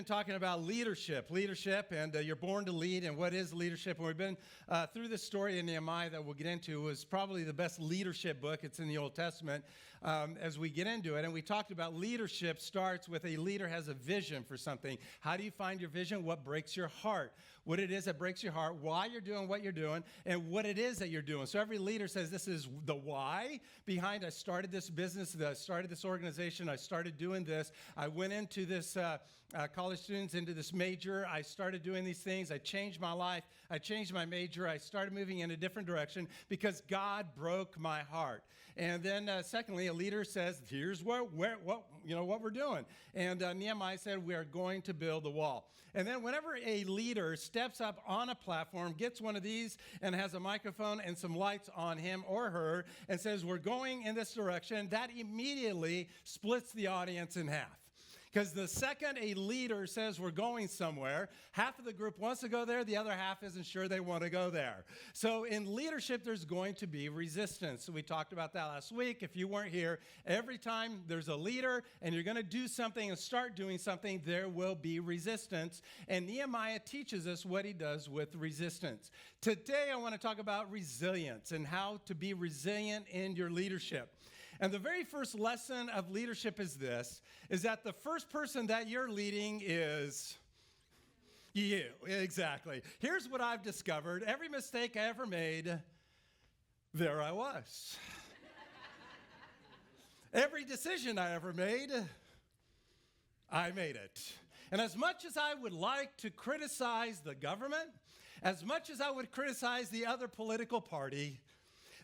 been talking about leadership, and you're born to lead, and what is leadership? And we've been through this story in Nehemiah that we'll get into. It was probably the best leadership book. It's in the Old Testament as we get into it. And we talked about leadership starts with a leader has a vision for something. How do you find your vision? What breaks your heart? What it is that breaks your heart, why you're doing what you're doing, and what it is that you're doing. So every leader says this is the why behind I started this business, I started this organization, I started doing this, I went into this college students into this major. I started doing these things. I changed my life. I changed my major. I started moving in a different direction because God broke my heart. And then secondly, a leader says, here's what we're doing. And Nehemiah said, we are going to build the wall. And then whenever a leader steps up on a platform, gets one of these and has a microphone and some lights on him or her and says, we're going in this direction, that immediately splits the audience in half. Because the second a leader says we're going somewhere, half of the group wants to go there, the other half isn't sure they want to go there. So in leadership, there's going to be resistance. So we talked about that last week. If you weren't here, every time there's a leader and you're going to do something and start doing something, there will be resistance. And Nehemiah teaches us what he does with resistance. Today, I want to talk about resilience and how to be resilient in your leadership. And the very first lesson of leadership is this, is that the first person that you're leading is you. Exactly. Here's what I've discovered. Every mistake I ever made, there I was. Every decision I ever made, I made it. And as much as I would like to criticize the government, as much as I would criticize the other political party,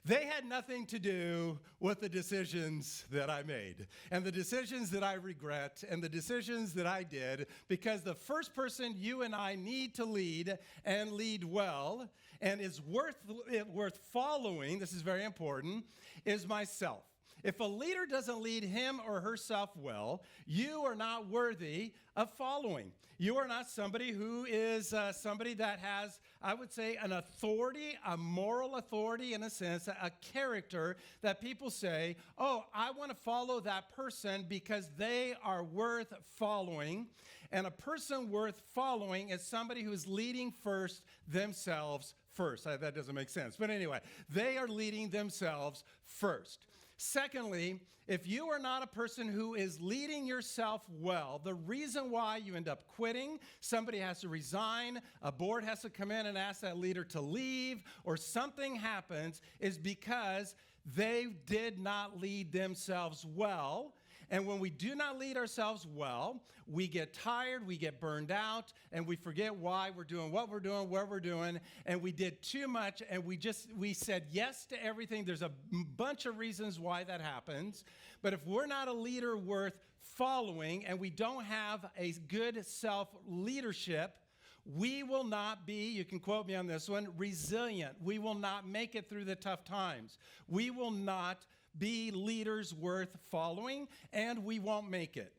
they had nothing to do with the decisions that I made and the decisions that I regret and the decisions that I did, because the first person you and I need to lead and lead well and is worth following, this is very important, is myself. If a leader doesn't lead him or herself well, you are not worthy of following. You are not somebody who is somebody that has, I would say, an authority, a moral authority in a sense, a character that people say, oh, I want to follow that person because they are worth following. And a person worth following is somebody who is leading first themselves first. That doesn't make sense. But anyway, they are leading themselves first. Secondly, if you are not a person who is leading yourself well, the reason why you end up quitting, somebody has to resign, a board has to come in and ask that leader to leave, or something happens, is because they did not lead themselves well. And when we do not lead ourselves well, we get tired, we get burned out, and we forget why we're doing what we're doing, where we're doing, and we did too much, and we said yes to everything. There's a bunch of reasons why that happens. But if we're not a leader worth following and we don't have a good self-leadership, we will not be, you can quote me on this one, resilient. We will not make it through the tough times. We will not be leaders worth following, and we won't make it.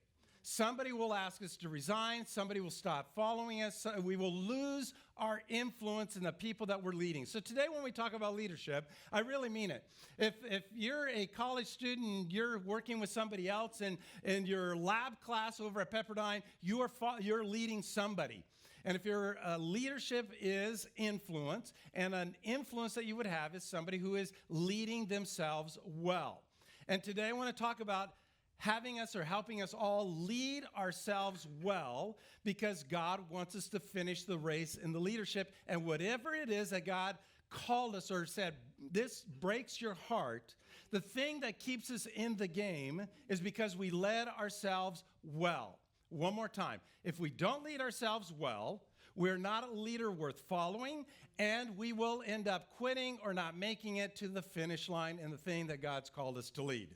Somebody will ask us to resign. Somebody will stop following us. We will lose our influence in the people that we're leading. So today when we talk about leadership, I really mean it. If you're a college student and you're working with somebody else in your lab class over at Pepperdine, you're leading somebody. And if your leadership is influence, and an influence that you would have is somebody who is leading themselves well. And today I want to talk about having us or helping us all lead ourselves well, because God wants us to finish the race in the leadership. And whatever it is that God called us or said, this breaks your heart, the thing that keeps us in the game is because we led ourselves well. One more time. If we don't lead ourselves well, we're not a leader worth following, and we will end up quitting or not making it to the finish line in the thing that God's called us to lead.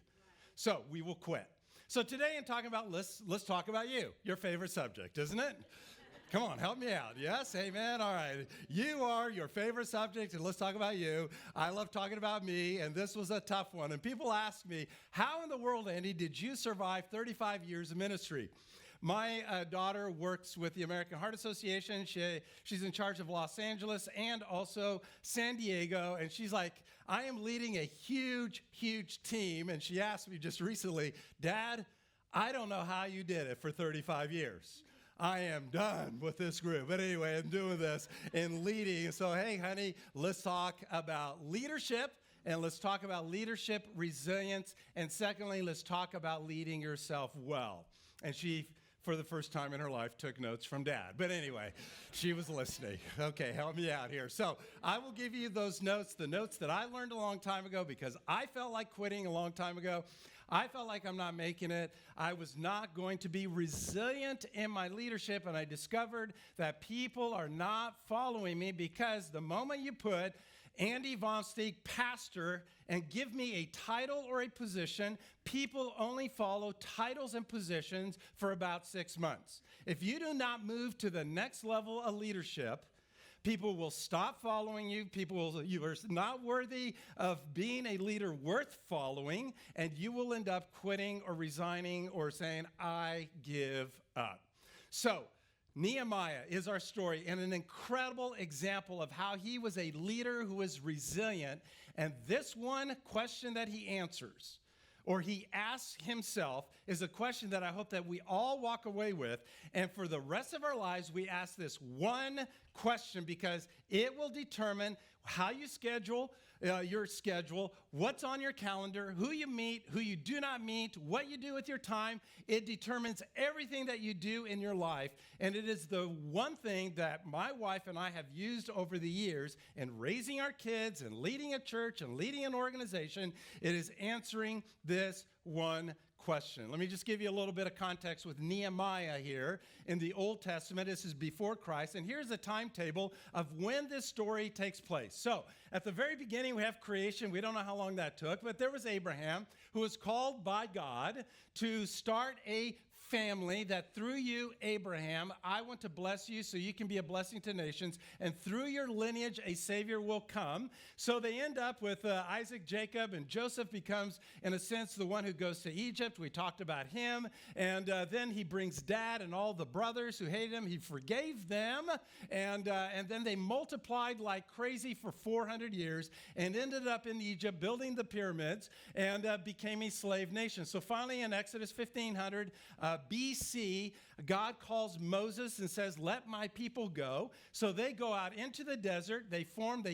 So we will quit. So today in talking about, let's talk about you, your favorite subject, isn't it? Come on, help me out. Yes, amen. All right. You are your favorite subject, and let's talk about you. I love talking about me, and this was a tough one. And people ask me, how in the world, Andy, did you survive 35 years of ministry? My daughter works with the American Heart Association. She's in charge of Los Angeles and also San Diego. And she's like, I am leading a huge, huge team. And she asked me just recently, Dad, I don't know how you did it for 35 years. I am done with this group. But anyway, I'm doing this and leading. So, hey, honey, let's talk about leadership. And let's talk about leadership, resilience. And secondly, let's talk about leading yourself well. And she, for the first time in her life, took notes from Dad. But anyway, she was listening. Okay, help me out here. So I will give you those notes, the notes that I learned a long time ago because I felt like quitting a long time ago. I felt like I'm not making it. I was not going to be resilient in my leadership, and I discovered that people are not following me because the moment you put Andy Von Steeg, pastor, and give me a title or a position, people only follow titles and positions for about 6 months. If you do not move to the next level of leadership, people will stop following you. You are not worthy of being a leader worth following, and you will end up quitting or resigning or saying, I give up. So, Nehemiah is our story and an incredible example of how he was a leader who was resilient. And this one question that he answers, or he asks himself, is a question that I hope that we all walk away with. And for the rest of our lives, we ask this one question because it will determine how you schedule your schedule, what's on your calendar, who you meet, who you do not meet, what you do with your time. It determines everything that you do in your life. And it is the one thing that my wife and I have used over the years in raising our kids and leading a church and leading an organization. It is answering this one question. Let me just give you a little bit of context with Nehemiah here in the Old Testament. This is before Christ, and here's a timetable of when this story takes place. So, at the very beginning, we have creation. We don't know how long that took, but there was Abraham who was called by God to start a family that through you, Abraham, I want to bless you so you can be a blessing to nations, and through your lineage, a Savior will come. So they end up with Isaac, Jacob, and Joseph becomes, in a sense, the one who goes to Egypt. We talked about him, and then he brings Dad and all the brothers who hated him. He forgave them, and then they multiplied like crazy for 400 years and ended up in Egypt building the pyramids and became a slave nation. So finally in Exodus 1500, BC, God calls Moses and says, let my people go. So they go out into the desert, they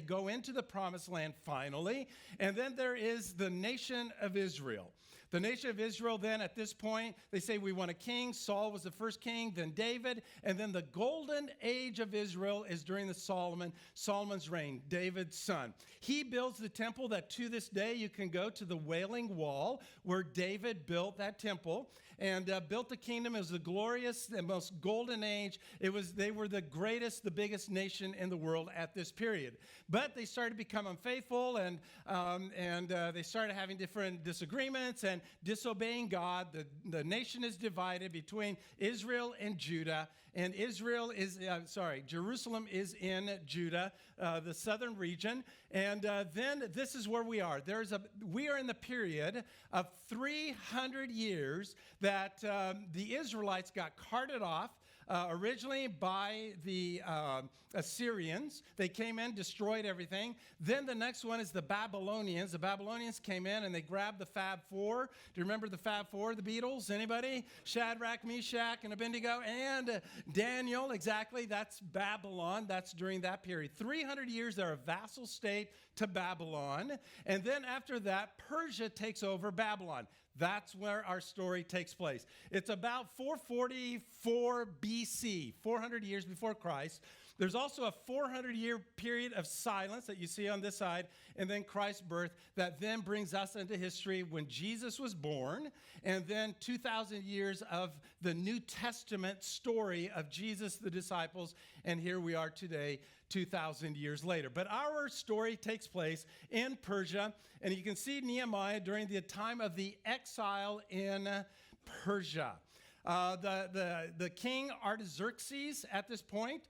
go into the promised land finally, and then there is the nation of Israel. The nation of Israel then at this point, they say we want a king. Saul was the first king, then David, and then the golden age of Israel is during Solomon's reign, David's son. He builds the temple that to this day you can go to the Wailing Wall where David built that temple and built the kingdom. It was the glorious and most golden age. They were the greatest, the biggest nation in the world at this period. But they started to become unfaithful and they started having different disagreements and disobeying God. The nation is divided between Israel and Judah. And Jerusalem is in Judah, the southern region. And then this is where we are. We are in the period of 300 years that the Israelites got carted off. Originally by the Assyrians. They came in, destroyed everything. Then the next one is the Babylonians. The Babylonians came in and they grabbed the Fab Four. Do you remember the Fab Four, the Beatles? Anybody? Shadrach, Meshach, and Abednego, and Daniel. Exactly. That's Babylon. That's during that period. 300 years, they're a vassal state to Babylon. And then after that, Persia takes over Babylon. That's where our story takes place. It's about 444 BC, 400 years before Christ. There's also a 400-year period of silence that you see on this side, and then Christ's birth that then brings us into history when Jesus was born, and then 2,000 years of the New Testament story of Jesus, the disciples, and here we are today, 2,000 years later. But our story takes place in Persia, and you can see Nehemiah during the time of the exile in Persia. The king Artaxerxes at this point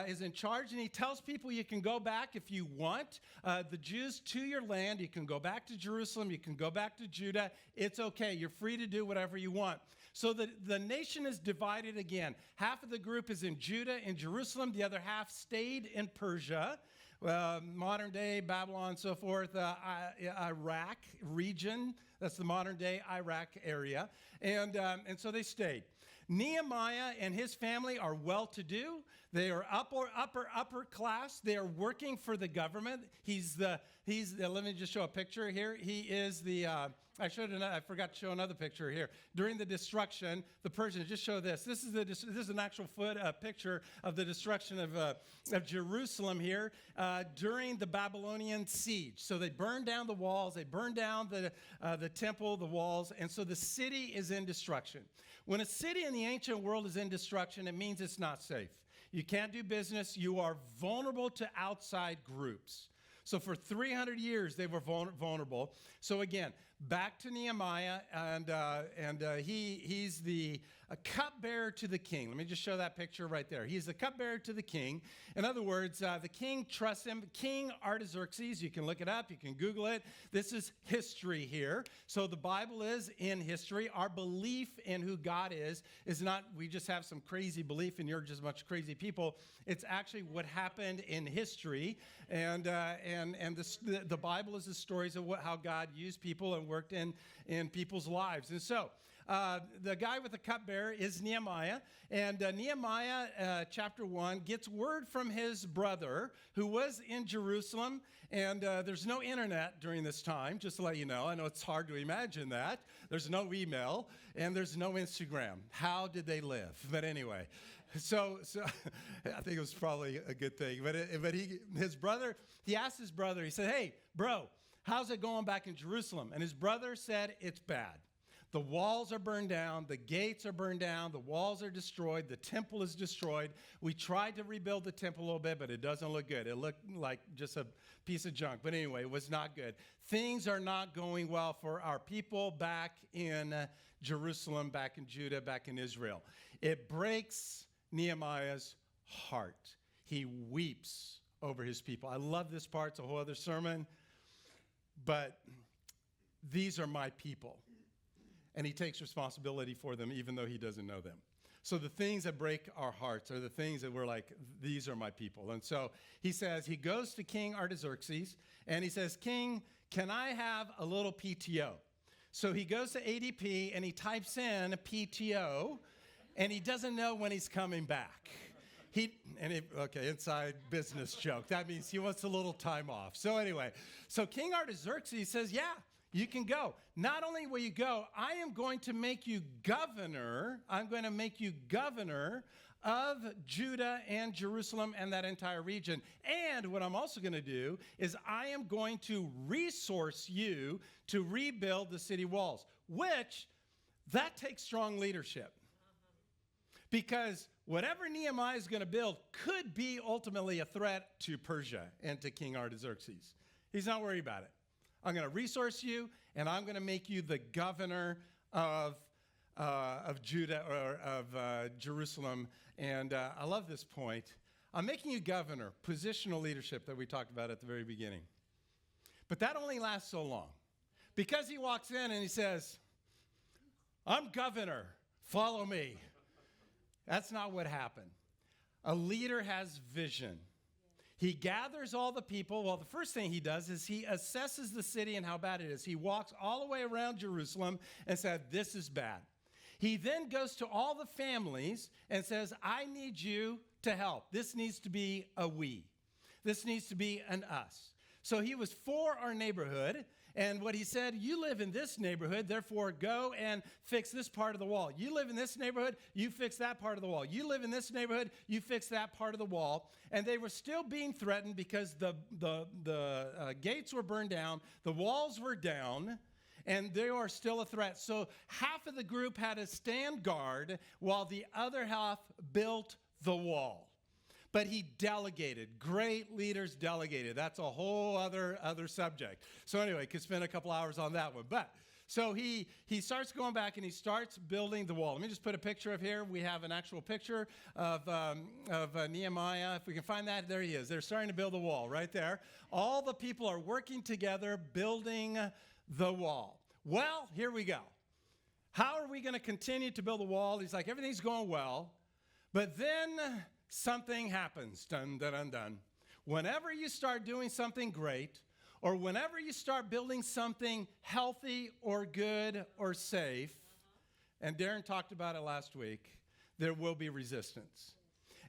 is in charge, and he tells people you can go back if you want, the Jews to your land. You can go back to Jerusalem. You can go back to Judah. It's okay. You're free to do whatever you want. So the nation is divided again. Half of the group is in Judah and Jerusalem. The other half stayed in Persia, modern day Babylon, so forth, Iraq region. That's the modern day Iraq area. And so they stayed. Nehemiah and his family are well-to-do. They are upper class. They are working for the government. Let me just show a picture here. He is I forgot to show another picture here. During the destruction, the Persians, just show this. This is an actual picture of the destruction of Jerusalem here during the Babylonian siege. So they burned down the walls. They burned down the temple, the walls. And so the city is in destruction. When a city in the ancient world is in destruction, it means it's not safe. You can't do business. You are vulnerable to outside groups. So for 300 years, they were vulnerable. So again, back to Nehemiah, and he's the cupbearer to the king. Let me just show that picture right there. He's the cupbearer to the king. In other words, the king trusts him. King Artaxerxes, you can look it up, you can Google it. This is history here. So the Bible is in history. Our belief in who God is not we just have some crazy belief and you're just a bunch of crazy people. It's actually what happened in history. And the Bible is the stories of how God used people and worked in people's lives. And so the guy with the cupbearer is Nehemiah. And Nehemiah, chapter 1, gets word from his brother who was in Jerusalem. And there's no internet during this time, just to let you know. I know it's hard to imagine that. There's no email and there's no Instagram. How did they live? But anyway, so I think it was probably a good thing. But he asked his brother, he said, "Hey, bro, how's it going back in Jerusalem?" And his brother said, "It's bad. The walls are burned down. The gates are burned down. The walls are destroyed. The temple is destroyed. We tried to rebuild the temple a little bit, but it doesn't look good. It looked like just a piece of junk. But anyway, it was not good. Things are not going well for our people back in Jerusalem, back in Judah, back in Israel." It breaks Nehemiah's heart. He weeps over his people. I love this part. It's a whole other sermon. But these are my people. And he takes responsibility for them even though he doesn't know them. So the things that break our hearts are the things that we're like, these are my people. And so he goes to King Artaxerxes and he says, "King, can I have a little PTO?" So he goes to ADP and he types in PTO and he doesn't know when he's coming back. Inside business joke. That means he wants a little time off. So anyway, King Artaxerxes says, "Yeah, you can go. Not only will you go, I am going to make you governor. I'm going to make you governor of Judah and Jerusalem and that entire region. And what I'm also going to do is I am going to resource you to rebuild the city walls," which that takes strong leadership. Because whatever Nehemiah is going to build could be ultimately a threat to Persia and to King Artaxerxes. He's not worried about it. I'm going to resource you, and I'm going to make you the governor of Judah or of Jerusalem. And I love this point. I'm making you governor, positional leadership that we talked about at the very beginning. But that only lasts so long. Because he walks in and he says, "I'm governor, follow me." That's not what happened. A leader has vision. He gathers all the people. Well, the first thing he does is he assesses the city and how bad it is. He walks all the way around Jerusalem and said, "This is bad." He then goes to all the families and says, "I need you to help. This needs to be a we. This needs to be an us." So he was for our neighborhood. And what he said, "You live in this neighborhood, therefore go and fix this part of the wall. You live in this neighborhood, you fix that part of the wall. You live in this neighborhood, you fix that part of the wall." And they were still being threatened because the gates were burned down, the walls were down, and they are still a threat. So half of the group had to stand guard while the other half built the wall. But he delegated. Great leaders delegated. That's a whole other subject. So anyway, could spend a couple hours on that one. But so he starts going back and he starts building the wall. Let me just put a picture of here. We have an actual picture of Nehemiah. If we can find that, there he is. They're starting to build the wall right there. All the people are working together building the wall. Well, here we go. How are we going to continue to build the wall? He's like, everything's going well. But then something happens. Dun, dun, dun, dun. Whenever you start doing something great, or whenever you start building something healthy or good or safe, and Darren talked about it last week, there will be resistance.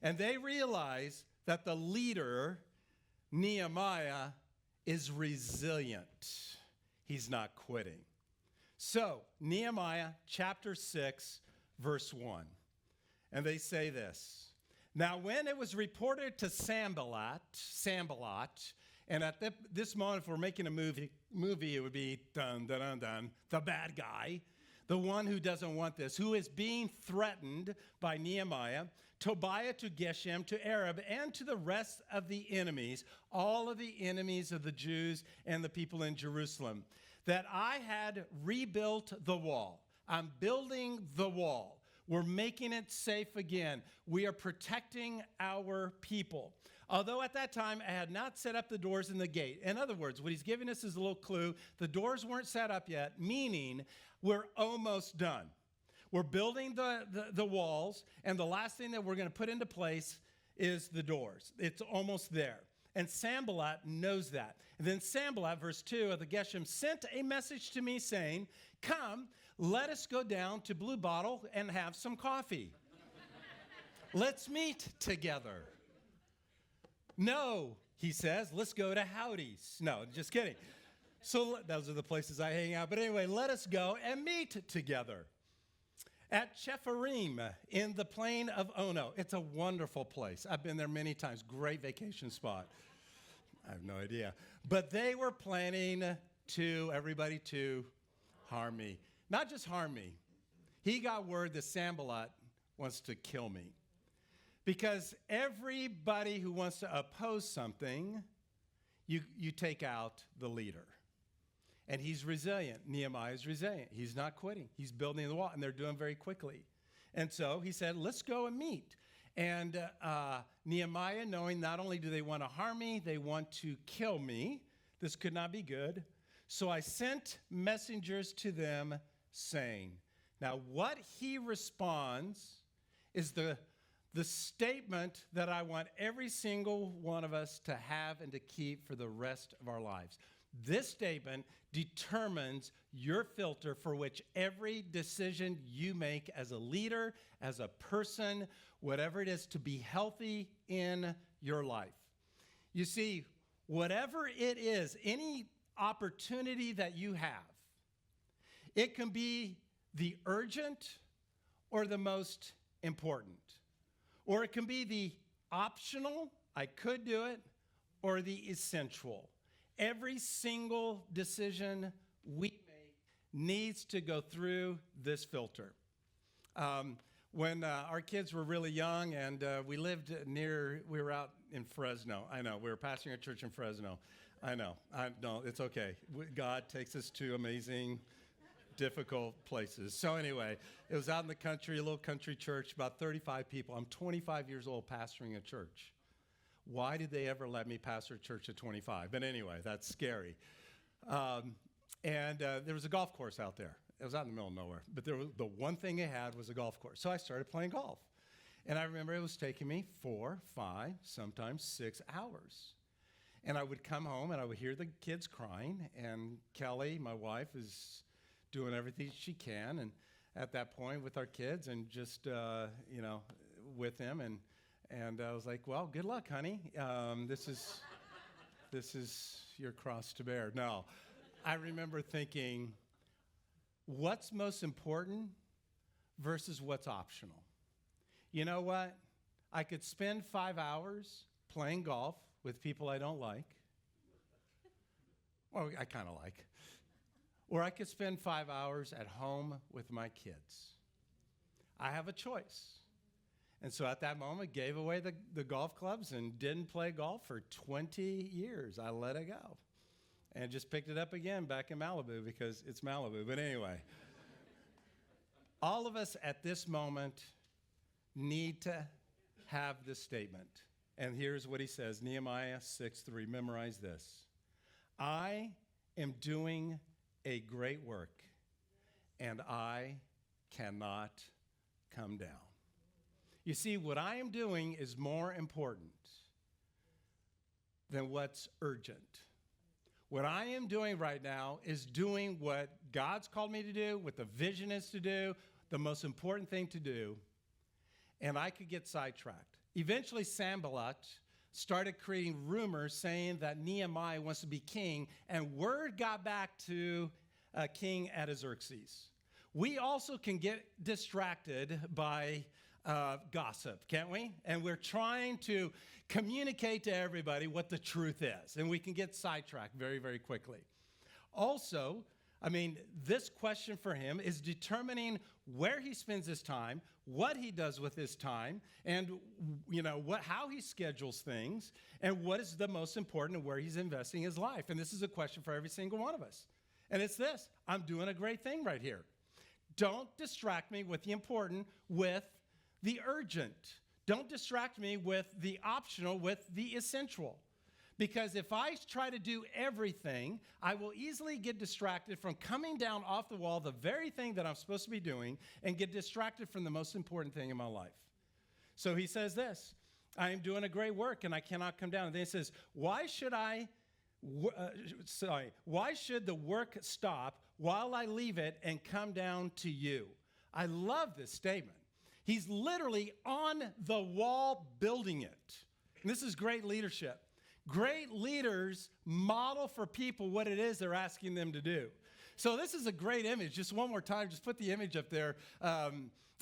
And they realize that the leader, Nehemiah, is resilient. He's not quitting. So, Nehemiah chapter 6, verse 1. And they say this. Now, when it was reported to Sanballat, and at this moment, if we're making a movie, it would be dun, dun, dun, dun, the bad guy, the one who doesn't want this, who is being threatened by Nehemiah, Tobiah to Geshem, to Arab, and to the rest of the enemies, all of the enemies of the Jews and the people in Jerusalem, that I had rebuilt the wall. I'm building the wall. We're making it safe again. We are protecting our people. Although at that time, I had not set up the doors and the gate. In other words, what he's giving us is a little clue. The doors weren't set up yet, meaning we're almost done. We're building the walls, and the last thing that we're going to put into place is the doors. It's almost there. And Sanballat knows that. And then Sanballat, verse 2 of the Geshem, sent a message to me saying, come, let us go down to Blue Bottle and have some coffee. Let's meet together. No, he says, let's go to Howdy's. No, just kidding. So those are the places I hang out. But anyway, let us go and meet together at Chepharim in the plain of Ono. It's a wonderful place. I've been there many times. Great vacation spot. I have no idea. But they were planning everybody to harm me. Not just harm me. He got word that Sanballat wants to kill me. Because everybody who wants to oppose something, you take out the leader. And he's resilient. Nehemiah is resilient. He's not quitting. He's building the wall, and they're doing very quickly. And so he said, let's go and meet. And Nehemiah, knowing not only do they want to harm me, they want to kill me. This could not be good. So I sent messengers to them saying, now what he responds is the statement that I want every single one of us to have and to keep for the rest of our lives. This statement determines your filter for which every decision you make as a leader, as a person, whatever it is, to be healthy in your life. You see, whatever it is, any opportunity that you have, it can be the urgent or the most important. Or it can be the optional, I could do it, or the essential. Every single decision we make needs to go through this filter. When our kids were really young and we were out in Fresno. I know, we were pastoring a church in Fresno. I know, it's okay. God takes us to amazing, difficult places. So anyway, it was out in the country, a little country church, about 35 people. I'm 25 years old pastoring a church. Why did they ever let me pastor a church at 25? But anyway, that's scary. And there was a golf course out there. It was out in the middle of nowhere. But the one thing they had was a golf course. So I started playing golf. And I remember it was taking me 4, 5, sometimes 6 hours. And I would come home and I would hear the kids crying. And Kelly, my wife, is doing everything she can. And at that point with our kids and just, with them. And I was like, well, good luck, honey. This is your cross to bear. No, I remember thinking, what's most important versus what's optional? You know what? I could spend 5 hours playing golf with people I don't like, or I kind of like, or I could spend 5 hours at home with my kids. I have a choice. And so at that moment, gave away the golf clubs and didn't play golf for 20 years. I let it go and just picked it up again back in Malibu because it's Malibu. But anyway, all of us at this moment need to have this statement. And here's what he says, Nehemiah 6:3. Memorize this. I am doing a great work, and I cannot come down. You see, what I am doing is more important than what's urgent. What I am doing right now is doing what God's called me to do, what the vision is to do, the most important thing to do, and I could get sidetracked. Eventually, Sanballat started creating rumors saying that Nehemiah wants to be king, and word got back to King Artaxerxes. We also can get distracted by gossip, can't we? And we're trying to communicate to everybody what the truth is, and we can get sidetracked very, very quickly. Also, this question for him is determining where he spends his time, what he does with his time, and how he schedules things, and what is the most important and where he's investing his life. And this is a question for every single one of us. And it's this: I'm doing a great thing right here. Don't distract me with the important with the urgent. Don't distract me with the optional with the essential. Because if I try to do everything, I will easily get distracted from coming down off the wall, the very thing that I'm supposed to be doing, and get distracted from the most important thing in my life. So he says this: I am doing a great work and I cannot come down. And then he says, why should the work stop while I leave it and come down to you? I love this statement. He's literally on the wall building it. And this is great leadership. Great leaders model for people what it is they're asking them to do. So this is a great image. Just one more time, just put the image up there,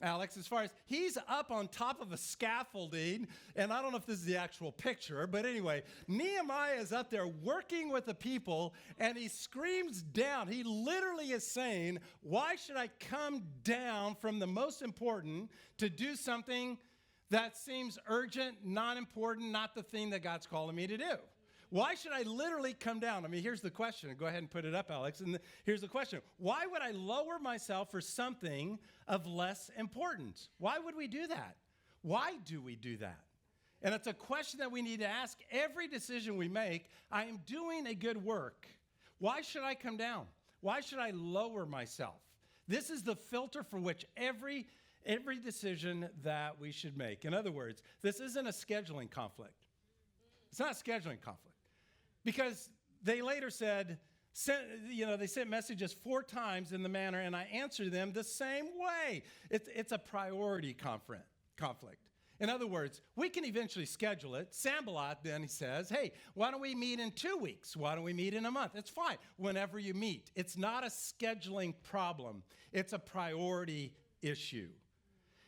Alex, as far as he's up on top of a scaffolding, and I don't know if this is the actual picture, but anyway, Nehemiah is up there working with the people, and he screams down. He literally is saying, why should I come down from the most important to do something that seems urgent, not important, not the thing that God's calling me to do? Why should I literally come down? Here's the question. Go ahead and put it up, Alex. And here's the question. Why would I lower myself for something of less importance? Why would we do that? Why do we do that? And it's a question that we need to ask every decision we make. I am doing a good work. Why should I come down? Why should I lower myself? This is the filter for which every decision that we should make. In other words, this isn't a scheduling conflict. It's not a scheduling conflict. Because they later they sent messages 4 times in the manner, and I answered them the same way. It's a priority conflict. In other words, we can eventually schedule it. Sanballat then, he says, hey, why don't we meet in 2 weeks? Why don't we meet in a month? It's fine, whenever you meet. It's not a scheduling problem. It's a priority issue.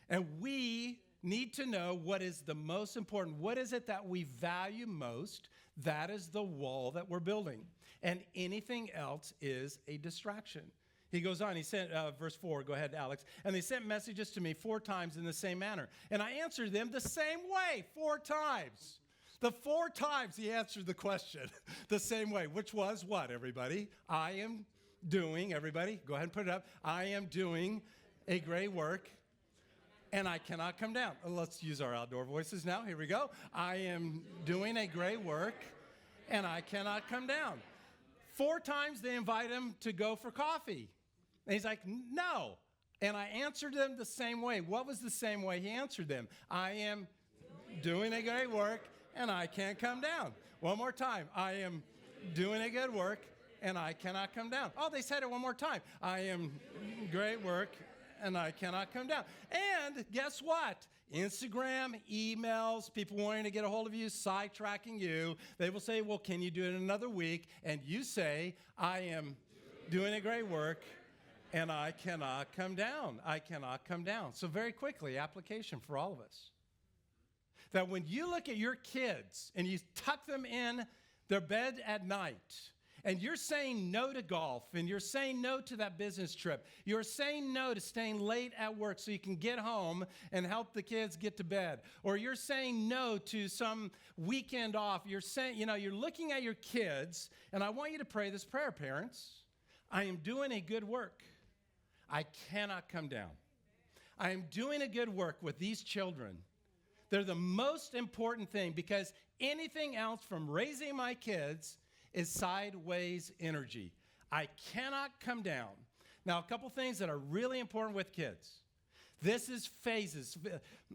And we need to know what is the most important. What is it that we value most? That is the wall that we're building. And anything else is a distraction. He goes on, he sent, verse 4, go ahead, Alex. And they sent messages to me 4 times in the same manner. And I answered them the same way 4 times. The 4 times he answered the question the same way, which was what, everybody? I am doing, everybody, go ahead and put it up. I am doing a great work, and I cannot come down. Let's use our outdoor voices now. Here we go. I am doing a great work, and I cannot come down. 4 times they invite him to go for coffee. And he's like, no. And I answered them the same way. What was the same way he answered them? I am doing a great work, and I can't come down. One more time. I am doing a good work, and I cannot come down. Oh, they said it one more time. I am great work, and I cannot come down. And guess what? Instagram, emails, people wanting to get a hold of you, sidetracking you. They will say, well, can you do it in another week? And you say, I am doing a great work, and I cannot come down. I cannot come down. So very quickly, application for all of us. That when you look at your kids and you tuck them in their bed at night, and you're saying no to golf, and you're saying no to that business trip, you're saying no to staying late at work so you can get home and help the kids get to bed, or you're saying no to some weekend off, you're saying, you're looking at your kids, and I want you to pray this prayer, parents. I am doing a good work. I cannot come down. I am doing a good work with these children. They're the most important thing, because anything else from raising my kids is sideways energy. I cannot come down. Now, a couple things that are really important with kids. This is phases.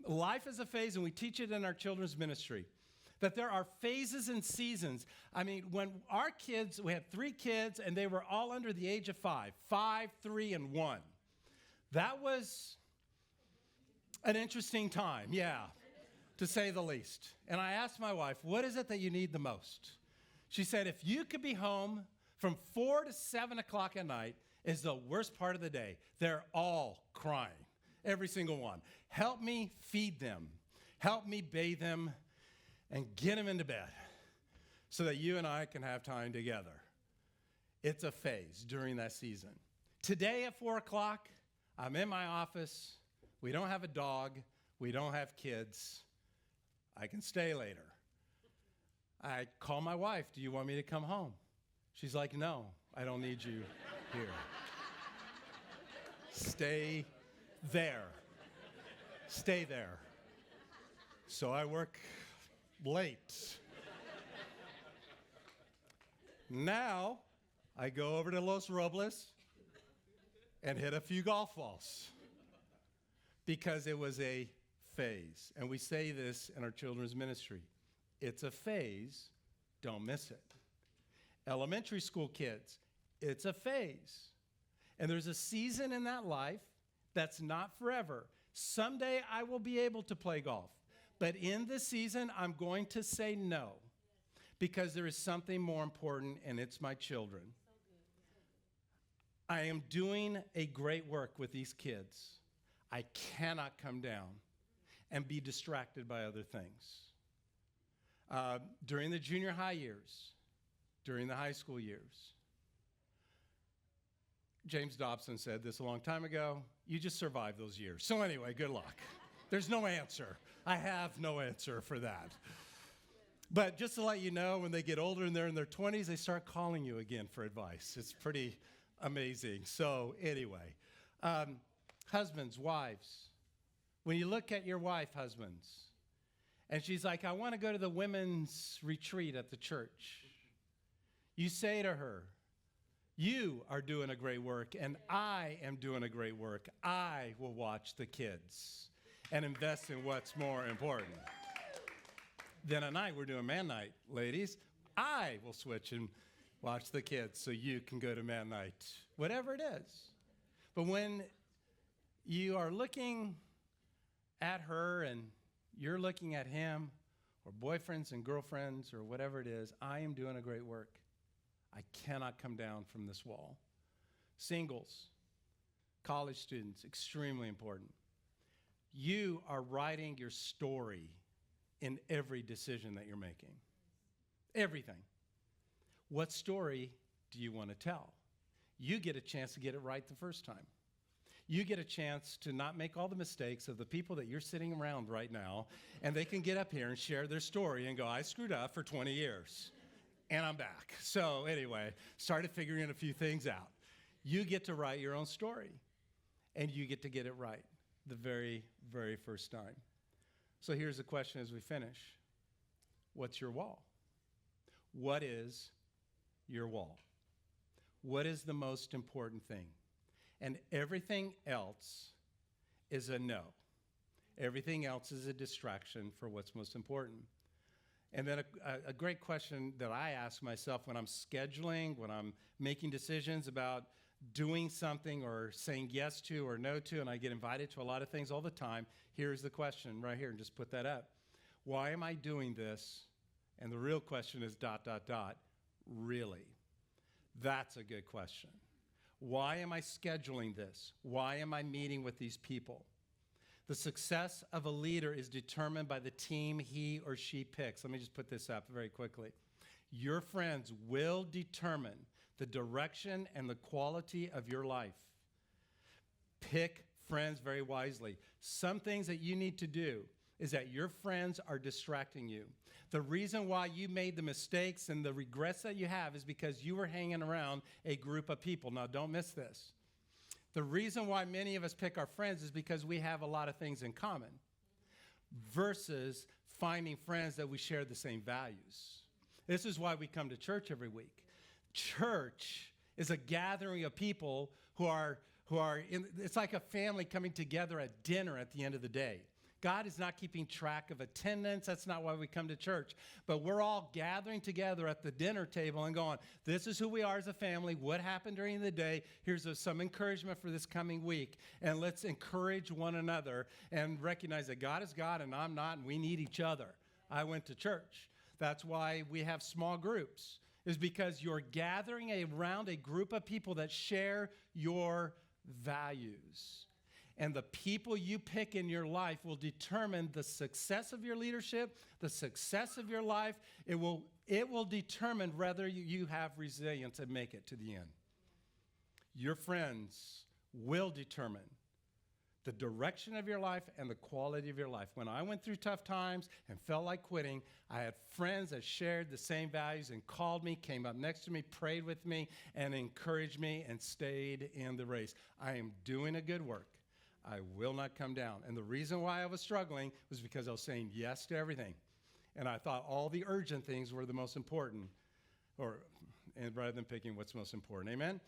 Life is a phase, and we teach it in our children's ministry, that there are phases and seasons. When our kids, we had 3 kids, and they were all under the age of 5, 3, and 1. That was an interesting time, yeah, to say the least. And I asked my wife, what is it that you need the most? She said, if you could be home from 4 to 7 o'clock at night is the worst part of the day. They're all crying, every single one. Help me feed them. Help me bathe them and get them into bed so that you and I can have time together. It's a phase during that season. Today at 4 o'clock, I'm in my office. We don't have a dog. We don't have kids. I can stay later. I call my wife, do you want me to come home? She's like, no, I don't need you here. Stay there. Stay there. So I work late. Now I go over to Los Robles and hit a few golf balls because it was a phase. And we say this in our children's ministry. It's a phase, don't miss it. Elementary school kids, it's a phase. And there's a season in that life that's not forever. Someday I will be able to play golf. But in this season, I'm going to say no because there is something more important, and it's my children. I am doing a great work with these kids. I cannot come down and be distracted by other things. During the junior high years, during the high school years, James Dobson said this a long time ago, you just survive those years. So anyway, good luck. There's no answer. I have no answer for that. But just to let you know, when they get older and they're in their 20s, they start calling you again for advice. It's pretty amazing. So anyway, husbands, wives, when you look at your wife, husbands, and she's like, I want to go to the women's retreat at the church. You say to her, you are doing a great work, and I am doing a great work. I will watch the kids and invest in what's more important. Then at night, we're doing man night, ladies. I will switch and watch the kids so you can go to man night, whatever it is. But when you are looking at her and you're looking at him, or boyfriends and girlfriends, or whatever it is, I am doing a great work. I cannot come down from this wall. Singles, college students, extremely important. You are writing your story in every decision that you're making. Everything. What story do you want to tell? You get a chance to get it right the first time. You get a chance to not make all the mistakes of the people that you're sitting around right now, and they can get up here and share their story and go, I screwed up for 20 years, and I'm back. So anyway, started figuring a few things out. You get to write your own story, and you get to get it right the very, very first time. So here's the question as we finish. What's your wall? What is your wall? What is the most important thing? And everything else is a no. Everything else is a distraction for what's most important. And then a great question that I ask myself when I'm scheduling, when I'm making decisions about doing something or saying yes to or no to, and I get invited to a lot of things all the time, here's the question right here, and just put that up. Why am I doing this? And the real question is ... Really? That's a good question. Why am I scheduling this? Why am I meeting with these people? The success of a leader is determined by the team he or she picks. Let me just put this up very quickly. Your friends will determine the direction and the quality of your life. Pick friends very wisely. Some things that you need to do is that your friends are distracting you. The reason why you made the mistakes and the regrets that you have is because you were hanging around a group of people. Now, don't miss this. The reason why many of us pick our friends is because we have a lot of things in common versus finding friends that we share the same values. This is why we come to church every week. Church is a gathering of people who are it's like a family coming together at dinner at the end of the day. God is not keeping track of attendance. That's not why we come to church. But we're all gathering together at the dinner table and going, this is who we are as a family. What happened during the day? Here's some encouragement for this coming week. And let's encourage one another and recognize that God is God and I'm not, and we need each other. I went to church. That's why we have small groups, is because you're gathering around a group of people that share your values. And the people you pick in your life will determine the success of your leadership, the success of your life. It will determine whether you have resilience and make it to the end. Your friends will determine the direction of your life and the quality of your life. When I went through tough times and felt like quitting, I had friends that shared the same values and called me, came up next to me, prayed with me, and encouraged me and stayed in the race. I am doing a good work. I will not come down. And the reason why I was struggling was because I was saying yes to everything. And I thought all the urgent things were the most important, and rather than picking what's most important. Amen?